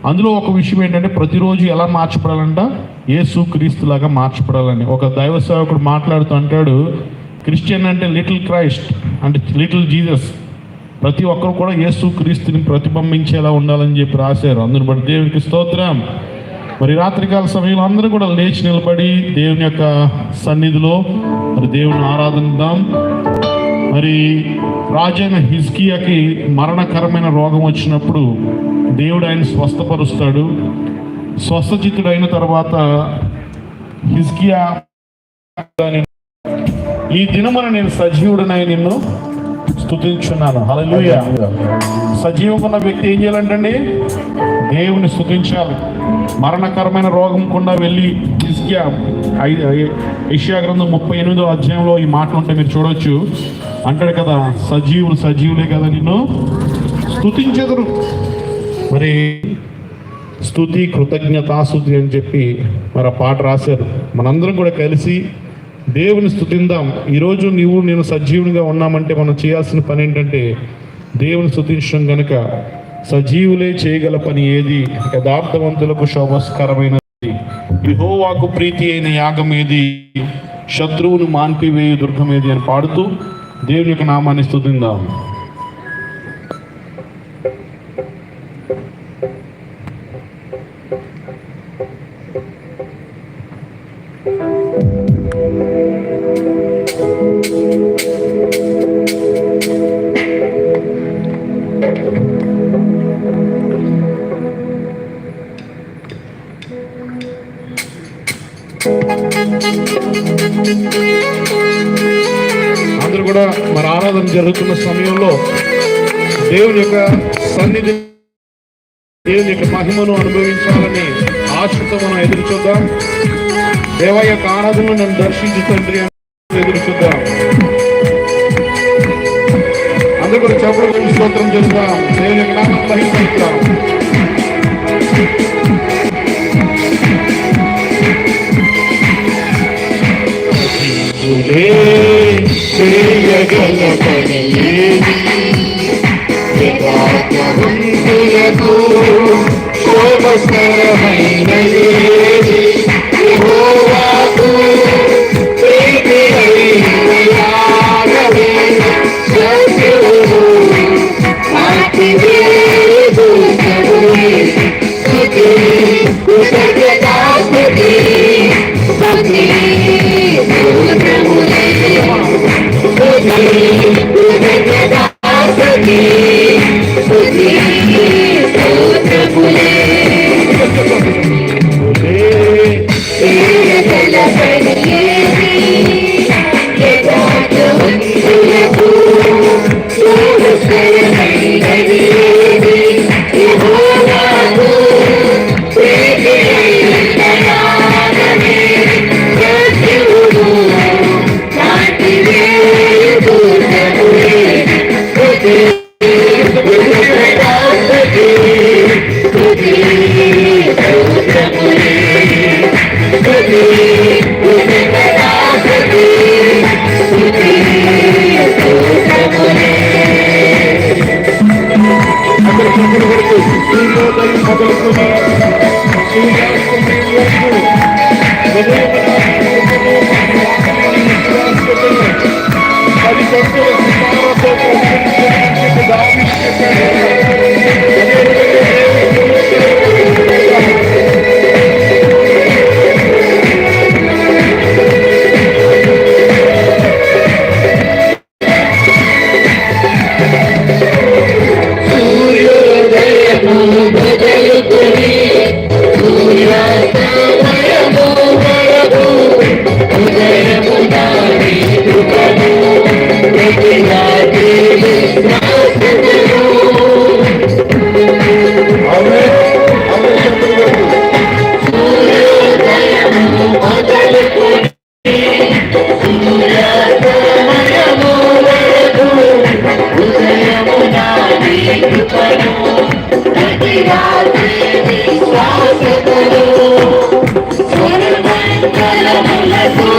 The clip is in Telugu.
అందులో ఒక విషయం ఏంటంటే ప్రతిరోజు ఎలా మార్చబడాలంట, యేసు క్రీస్తులాగా మార్చబడాలని. ఒక దైవ సేవకుడు మాట్లాడుతూ అంటాడు, క్రిస్టియన్ అంటే లిటిల్ క్రైస్ట్, అంటే లిటిల్ జీసస్. ప్రతి ఒక్కరు కూడా యేసు క్రీస్తుని ప్రతిబింబించేలా ఉండాలని చెప్పి రాశారు. అందుని బట్టి దేవునికి స్తోత్రం. మరి రాత్రికాల సమయంలో అందరూ కూడా లేచి నిలబడి దేవుని యొక్క సన్నిధిలో మరి దేవుని ఆరాధిద్దాం. మరి రాజైన హిజ్కియాకి మరణకరమైన రోగం వచ్చినప్పుడు దేవుడు ఆయన స్వస్థపరుస్తాడు. స్వస్థచిత్తుడు అయిన తర్వాత హిజ్కియా, ఈ దినమున నేను సజీవుడనై నిన్ను స్తుతించున్నాను. హల్లెలూయా. సజీవంగా ఉన్న వ్యక్తి ఏం చేయాలంటండి? దేవుని స్తుతించాలి. మరణకరమైన రోగం కూడా వెళ్ళి హిజ్కియా యెషయా గ్రంథం 38వ అధ్యాయంలో ఈ మాట ఉంటే మీరు చూడొచ్చు. అంటాడు కదా, సజీవులే కదా నిన్ను స్తుతించెదరు. మరి స్తుతి, కృతజ్ఞతాస్తుతి అని చెప్పి మరి ఆ పాట రాశారు. మనందరం కూడా కలిసి దేవుని స్తుతిందాం. ఈరోజు నేను సజీవునిగా ఉన్నామంటే మనం చేయాల్సిన పని ఏంటంటే దేవుని స్తుతించడం. గనుక సజీవులే చేయగల పని ఏది? యథార్థవంతులకు శోభస్కరమైనది, యెహోవాకు ప్రీతి అయిన యాగం ఏది? శత్రువును మాన్పివేయు దుర్గం ఏది అని పాడుతూ దేవుని యొక్క నామాన్ని స్తుతిందాం. అందరూ కూడా మరి ఆరాధన జరుగుతున్న సమయంలో దేవుని యొక్క సన్నిధి, దేవుని యొక్క మహిమను అనుభవించాలని ఆశతో మనం ఎదురు చూద్దాం. దేవ యొక్క ఆరాధనను నన్ను దర్శించు తండ్రి అని ఎదురు చూద్దాం. అందరూ కూడా చెప్పడం స్తోత్రం చేద్దాం. దేవుని యొక్క నామం మహిమిద్దాం. చేయగల పని ఏది? యథార్థవంతులకు శోభస్కరమైనది ఏది? యెహోవాకు ప్రీతి అయిన యాగమేది? శత్రువును మాన్పివేయు దుర్గము ఏది? స్తుతి, కృతజ్ఞతాస్తుతి, స్తుతి, స్తోత్రములే, స్తుతి, కృతజ్ఞతాస్తుతి, స్తుతి, స్తోత్రములే. చేయగల పని ఏది? యథార్థవంతులకు శోభస్కరమైనది ఏది? యెహోవాకు ప్రీతి అయిన యాగమేది? శత్రువును మాన్పివేయు దుర్గము ఏది? స్తుతి, కృతజ్ఞతాస్తుతి, స్తుతి, స్తోత్రములే, స్తుతి, కృతజ్ఞతాస్తుతి, స్తుతి, స్తోత్రములే. అందరూ చెప్పులు కొడుతూ సూర్యోదయం మొదలుకొని సూర్యాస్తమయం వరకు 10 గంటల సితారాతో ప్రతిష్ఠించే దావీదు సూర్యోదయము మొదలుకొని సూర్యాస్తమయము వరకు ఉదయము నాటి కృపను ప్రతి రాత్రి విశ్వాసమును. సూర్యోదయము మొదలుకొని సూర్యాస్తమయము వరకు ఉదయము నాటి కృపను ప్రతి రాత్రి విశ్వాసమును. స్వర్గమండలములతో